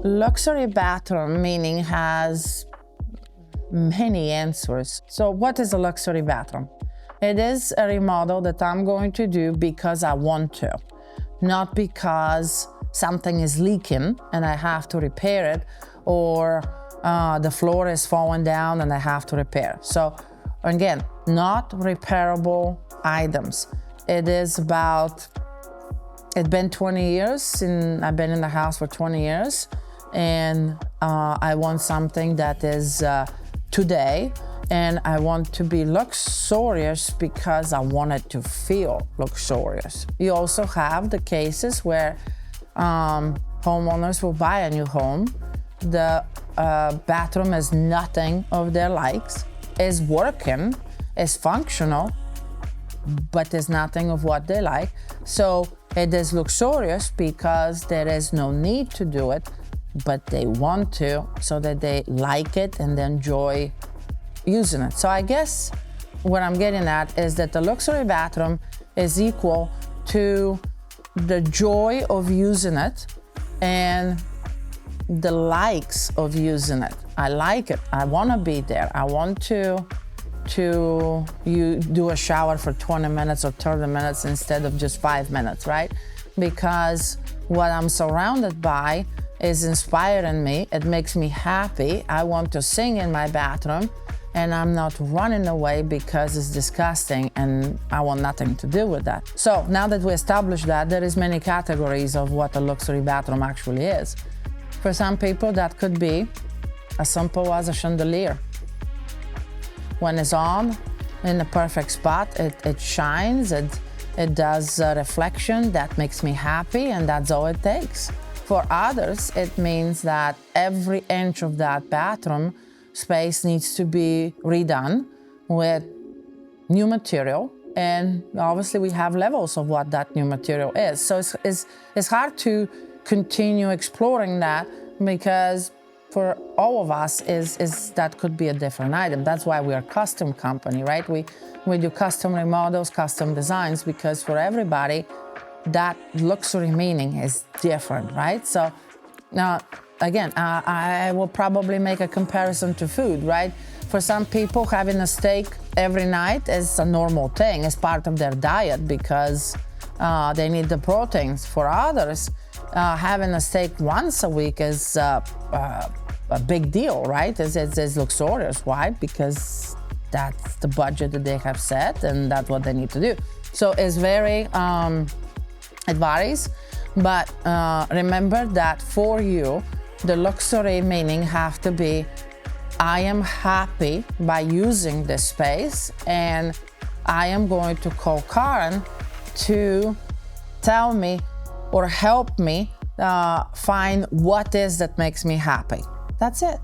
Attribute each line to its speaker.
Speaker 1: Luxury bathroom meaning has many answers. So what is a luxury bathroom? It is a remodel that I'm going to do because I want to, not because something is leaking and I have to repair it, or the floor is falling down and I have to repair. So again, not repairable items. It is about, it's been 20 years and I've been in the house for 20 years, and I want something that is today, and I want to be luxurious because I want it to feel luxurious. You also have the cases where homeowners will buy a new home. The bathroom is nothing of their likes, is working, is functional, but is nothing of what they like. So it is luxurious because there is no need to do it, but they want to, so that they like it and they enjoy using it. So I guess what I'm getting at is that the luxury bathroom is equal to the joy of using it and the likes of using it. I like it. I want to be there. I want to you do a shower for 20 minutes or 30 minutes instead of just 5 minutes, right? Because what I'm surrounded by is inspiring me. It makes me happy. I want to sing in my bathroom, and I'm not running away because it's disgusting and I want nothing to do with that. So now that we established that, there is many categories of what a luxury bathroom actually is. For some people, that could be as simple as a chandelier. When it's on in the perfect spot, it shines, it does a reflection that makes me happy, and that's all it takes. For others, it means that every inch of that bathroom space needs to be redone with new material, and obviously we have levels of what that new material is. So it's hard to continue exploring that, because for all of us is that could be a different item. That's why we are a custom company, right? We do custom remodels, custom designs, because for everybody, that luxury meaning is different, right? So now, again, I will probably make a comparison to food, right? For some people, having a steak every night is a normal thing. It's part of their diet because they need the proteins. For others, having a steak once a week is a big deal, right? It's luxurious. Why? Because that's the budget that they have set, and that's what they need to do. So it's very, it varies, but remember that for you, the luxury meaning have to be, I am happy by using this space, and I am going to call Karen to tell me or help me find what is that makes me happy. That's it.